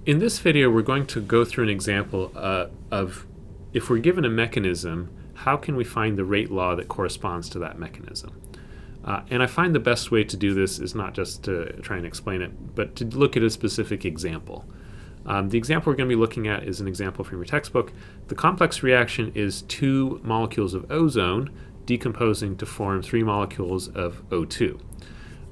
In this video, we're going to go through an example of if we're given a mechanism, how can we find the rate law that corresponds to that mechanism? And I find the best way to do this is not just to try and explain it, but to look at a specific example. The example we're going to be looking at is an example from your textbook. The complex reaction is 2 molecules of ozone decomposing to form 3 molecules of O2.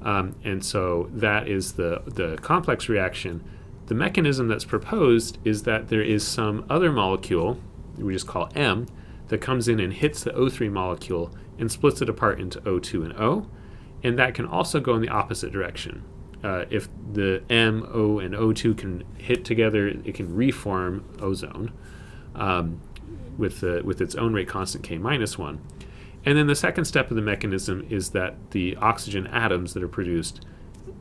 And so that is the complex reaction. The mechanism that's proposed is that there is some other molecule, we just call M, that comes in and hits the O3 molecule and splits it apart into O2 and O, and that can also go in the opposite direction. If the M, O, and O2 can hit together, it can reform ozone with its own rate constant K minus 1. And then the second step of the mechanism is that the oxygen atoms that are produced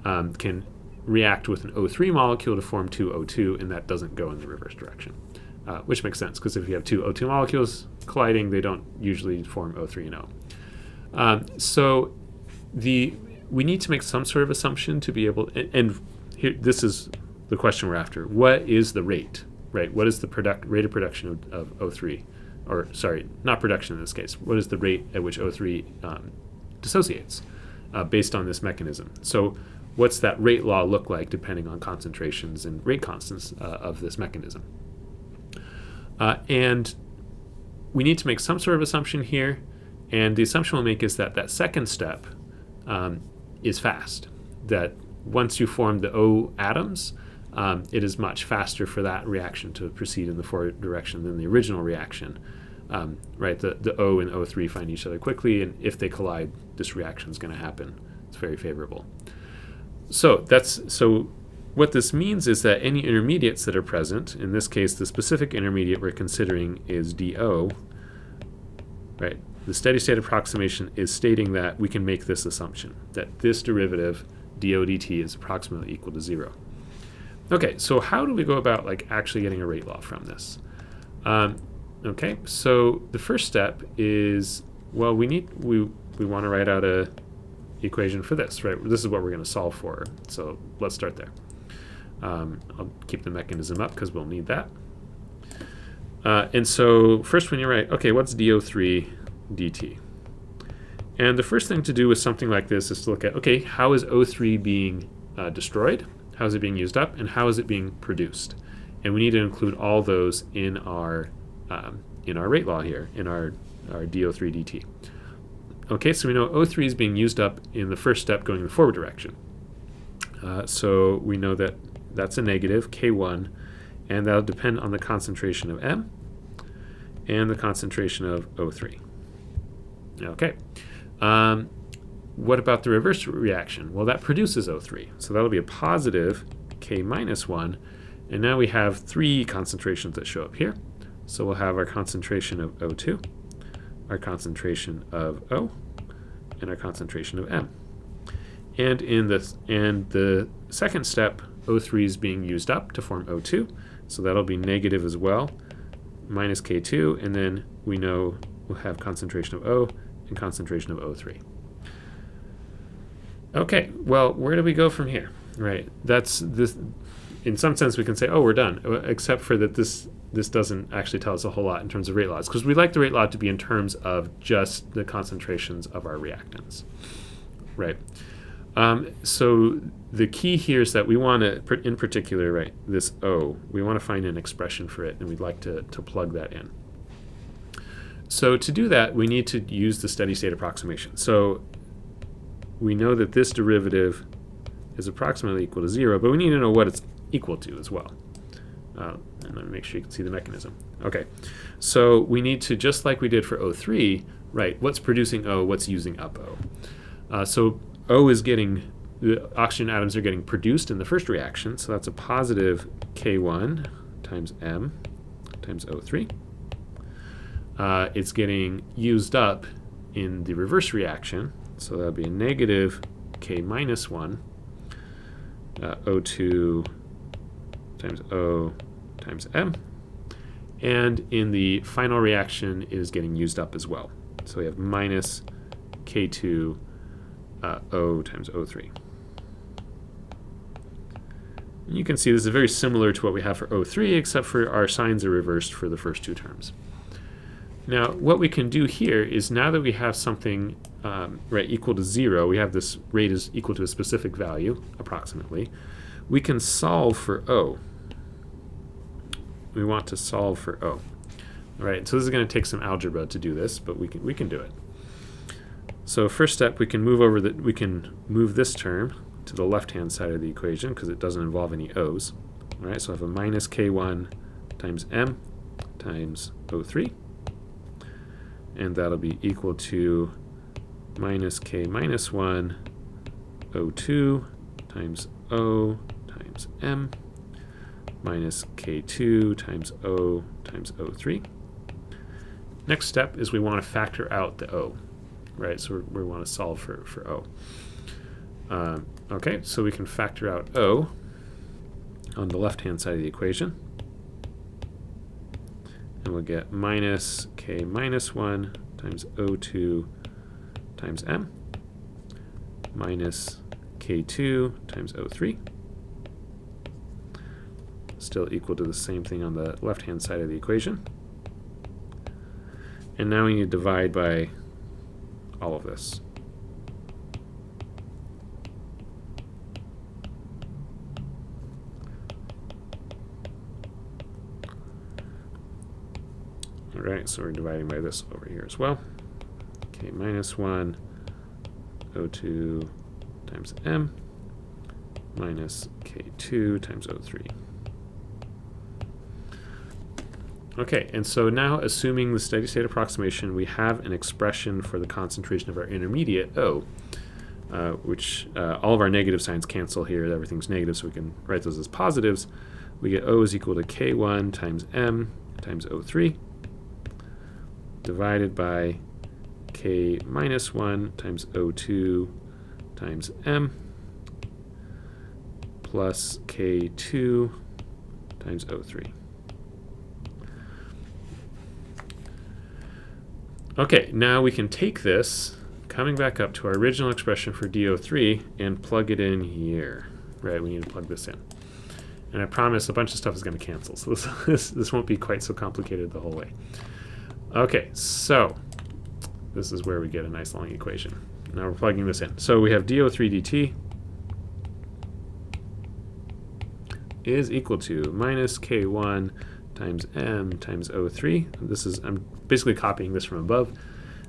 can react with an O3 molecule to form 2 O2, and that doesn't go in the reverse direction, which makes sense because if you have 2 O2 molecules colliding, they don't usually form O3 and O. So we need to make some sort of assumption to be able, and here, this is the question we're after. What is the rate, right? What is the rate of production of O3? Or, sorry, not production in this case. What is the rate at which O3 dissociates based on this mechanism? So what's that rate law look like depending on concentrations and rate constants of this mechanism? And we need to make some sort of assumption here, and the assumption we'll make is that that second step is fast, that once you form the O atoms, it is much faster for that reaction to proceed in the forward direction than the original reaction. Right, the O and O3 find each other quickly, and if they collide, this reaction is going to happen. It's very favorable. So what this means is that any intermediates that are present, in this case, the specific intermediate we're considering is DO, right? The steady state approximation is stating that we can make this assumption, that this derivative, DO dt, is approximately equal to 0. Okay, so how do we go about actually getting a rate law from this? Okay, so the first step is, well, we want to write out a equation for this, right? This is what we're going to solve for. So let's start there. I'll keep the mechanism up because we'll need that. And so first when you write, okay, what's DO3 dt? And the first thing to do with something like this is to look at, okay, how is O3 being destroyed? How is it being used up? And how is it being produced? And we need to include all those in our rate law here, in our DO3 dt. Okay, so we know O3 is being used up in the first step going in the forward direction. So we know that that's a negative, K1, and that'll depend on the concentration of M and the concentration of O3. Okay. What about the reverse reaction? Well, that produces O3, so that'll be a positive K minus 1, and now we have 3 concentrations that show up here. So we'll have our concentration of O2, our concentration of O, and our concentration of M. And in the second step, O3 is being used up to form O2, so that'll be negative as well, minus K2, and then we know we'll have concentration of O and concentration of O3. Okay, well, where do we go from here? Right, that's this. In some sense, we can say, oh, we're done, except for that this doesn't actually tell us a whole lot in terms of rate laws, because we like the rate law to be in terms of just the concentrations of our reactants, right? So the key here is that we want to, in particular, right, this O, we want to find an expression for it, and we'd like to plug that in. So to do that, we need to use the steady state approximation. So we know that this derivative is approximately equal to 0, but we need to know what it's equal to as well. And let me make sure you can see the mechanism. Okay, so we need to, just like we did for O3, right, what's producing O, what's using up O. So O is getting, the oxygen atoms are getting produced in the first reaction, so that's a positive K1 times M times O3. It's getting used up in the reverse reaction, so that'll be a negative K minus 1, O2 times O times M. And in the final reaction, it is getting used up as well. So we have minus K2 O times O3. You can see this is very similar to what we have for O3, except for our signs are reversed for the first two terms. Now, what we can do here is, now that we have something right equal to 0, we have this rate is equal to a specific value, approximately, we can solve for O. We want to solve for O. All right, so this is going to take some algebra to do this, but we can do it. So first step, we can move this term to the left-hand side of the equation because it doesn't involve any O's. All right, so I have a minus K1 times M times O3, and that'll be equal to minus K minus 1 O2 times O times M minus K2 times O times O3. Next step is we want to factor out the O, right? So we want to solve for O. Okay, so we can factor out O on the left-hand side of the equation. And we'll get minus K minus 1 times O2 times M minus K2 times O3. Still equal to the same thing on the left-hand side of the equation. And now we need to divide by all of this. All right, so we're dividing by this over here as well. K minus 1 O2 times M minus K2 times O3. Okay, and so now, assuming the steady state approximation, we have an expression for the concentration of our intermediate O, which all of our negative signs cancel here. Everything's negative, so we can write those as positives. We get O is equal to K1 times M times O3 divided by K minus 1 times O2 times M plus K2 times O3. Okay, now we can take this, coming back up to our original expression for DO3, and plug it in here. Right, we need to plug this in. And I promise a bunch of stuff is going to cancel, so this won't be quite so complicated the whole way. Okay, so this is where we get a nice long equation. Now we're plugging this in. So we have DO3 dt is equal to minus K1 times M times O3. This is, I'm basically copying this from above,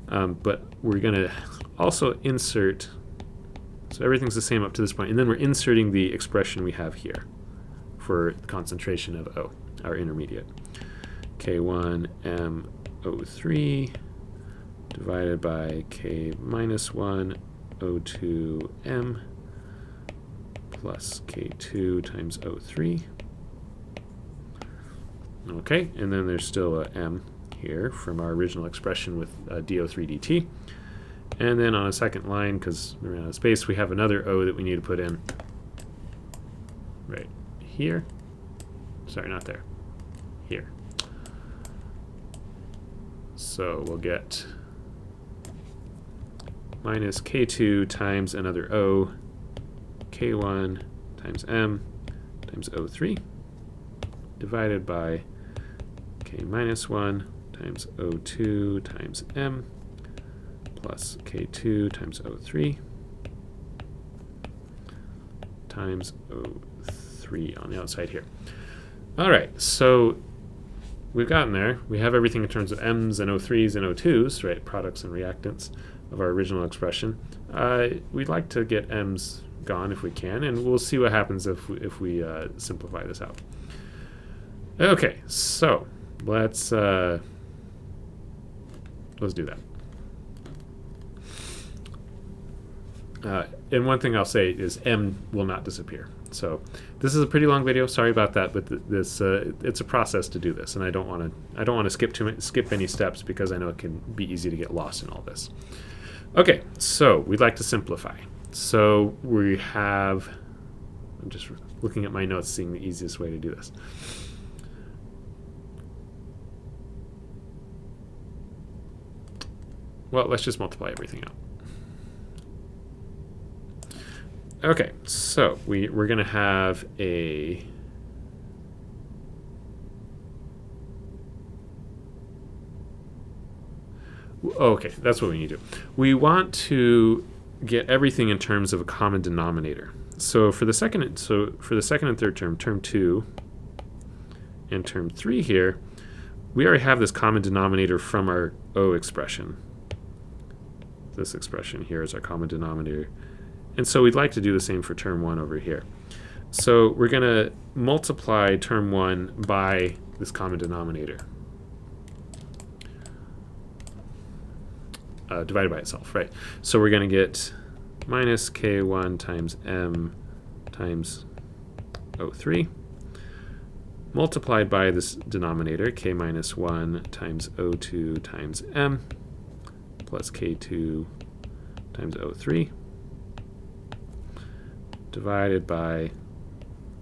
but we're going to also insert, so everything's the same up to this point, and then we're inserting the expression we have here for the concentration of O, our intermediate. K1 M O3 divided by K minus 1 O2 M plus K2 times O3. Okay, and then there's still a M here from our original expression with DO3 dt. And then on a second line, because we're out of space, we have another O that we need to put in right here. Sorry, not there. Here. So we'll get minus K2 times another O, K1 times M times O3 divided by K minus 1 times O2 times M plus K2 times O3 times O3 on the outside here. All right, so we've gotten there. We have everything in terms of M's and O3s and O2s, right, products and reactants of our original expression. We'd like to get M's gone if we can, and we'll see what happens if we simplify this out. Okay, so let's do that. And one thing I'll say is M will not disappear. So this is a pretty long video. Sorry about that, but it's a process to do this, and I don't want to skip any steps because I know it can be easy to get lost in all this. Okay, so we'd like to simplify. So we have, I'm just looking at my notes, seeing the easiest way to do this. Well, let's just multiply everything out. Okay, so we're going to have a okay, that's what we need to do. We want to get everything in terms of a common denominator. So for the second and third term, term 2 and term 3 here, we already have this common denominator from our O expression. This expression here is our common denominator. And so we'd like to do the same for term 1 over here. So we're going to multiply term 1 by this common denominator. Divided by itself, right? So we're going to get minus k1 times m times O3 multiplied by this denominator, k minus 1 times O2 times m plus k2 times O3 divided by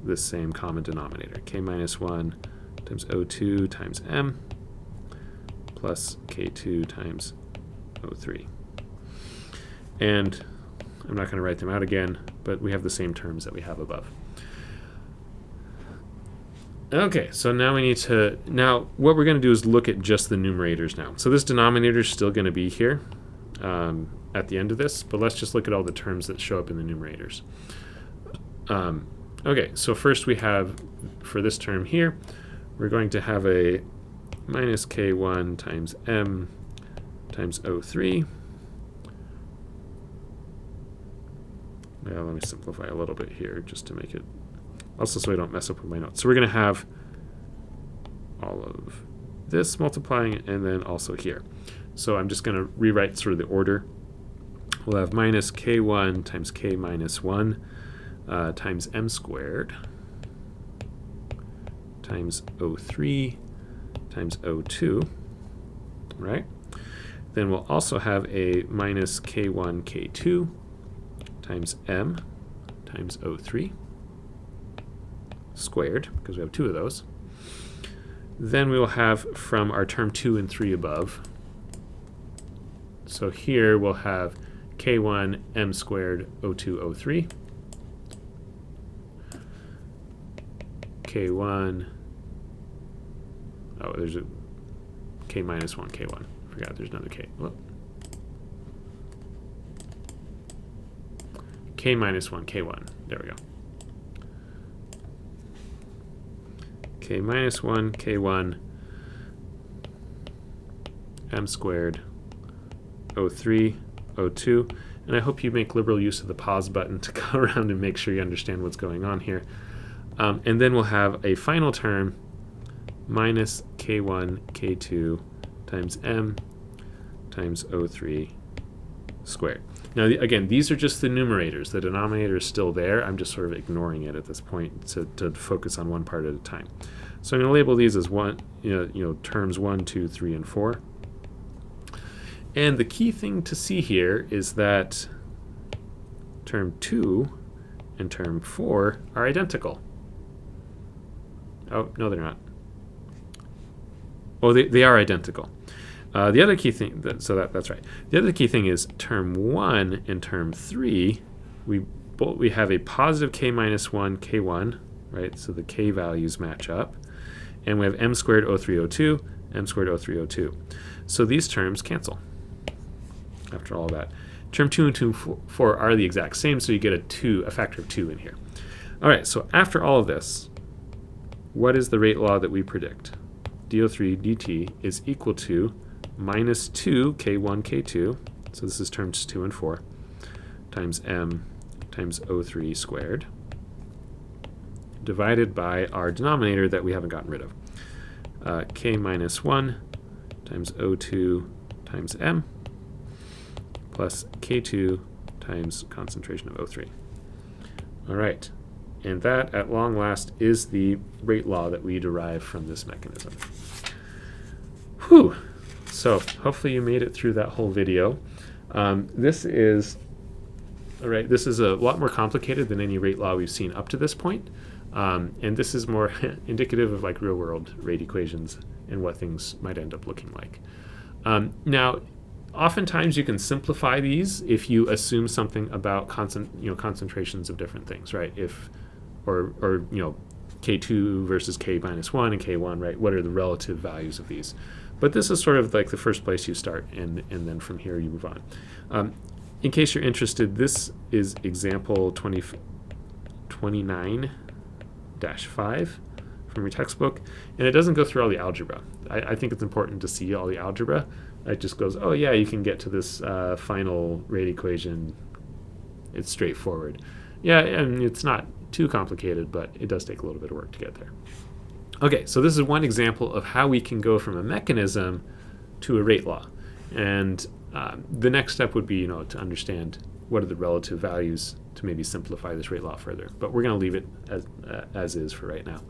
this same common denominator, k minus 1 times O2 times m plus k2 times O3. And I'm not going to write them out again, but we have the same terms that we have above. Okay, so now we need to, what we're going to do is look at just the numerators now. So this denominator is still going to be here at the end of this, but let's just look at all the terms that show up in the numerators. Okay, so first we have, for this term here, we're going to have a minus k1 times m times O3. Now let me simplify a little bit here just to make it, also so I don't mess up with my notes. So we're going to have all of this multiplying and then also here. So I'm just going to rewrite sort of the order. We'll have minus k1 times k minus 1 times m squared times O3 times O2, right? Then we'll also have a minus k1 k2 times m times O3 squared, because we have 2 of those. Then we will have from our term 2 and 3 above. So here we'll have k1 m squared O2 O3 k1, oh, there's a k minus 1 k1. Forgot there's another k. Whoop. K minus 1 k1. There we go. K minus 1 k1 m squared O3 O2. And I hope you make liberal use of the pause button to go around and make sure you understand what's going on here. And then we'll have a final term minus k1 k2 times m times O3 squared. Now, again, these are just the numerators. The denominator is still there. I'm just sort of ignoring it at this point to focus on one part at a time. So I'm going to label these as terms 1, 2, 3, and 4. And the key thing to see here is that term 2 and term 4 are identical. Oh, no, they're not. Oh, they are identical. The other key thing, that's right. The other key thing is term 1 and term 3, we have a positive k minus 1 k1, right? So the k values match up. And we have m squared O3 O2, m squared O3 O2. So these terms cancel after all that. Term 2 and 4 are the exact same, so you get a factor of 2 in here. All right, so after all of this, what is the rate law that we predict? dO3 dt is equal to minus 2 k1 k2, so this is terms 2 and 4, times m times O3 squared, divided by our denominator that we haven't gotten rid of. K minus 1 times O2 times m plus K2 times concentration of O3. All right, and that at long last is the rate law that we derive from this mechanism. Whew. So hopefully you made it through that whole video. This is a lot more complicated than any rate law we've seen up to this point. And this is more indicative of like real world rate equations and what things might end up looking like. Now, Oftentimes you can simplify these if you assume something about concentrations of different things, right? Or K2 versus K minus 1 and K1, right? What are the relative values of these? But this is sort of like the first place you start, and then from here you move on. In case you're interested, this is example 29-5 from your textbook, and it doesn't go through all the algebra. I think it's important to see all the algebra. It just goes, oh yeah, you can get to this final rate equation. It's straightforward. Yeah, and it's not too complicated, but it does take a little bit of work to get there. Okay, so this is one example of how we can go from a mechanism to a rate law. And the next step would be, to understand what are the relative values to maybe simplify this rate law further. But we're going to leave it as is for right now.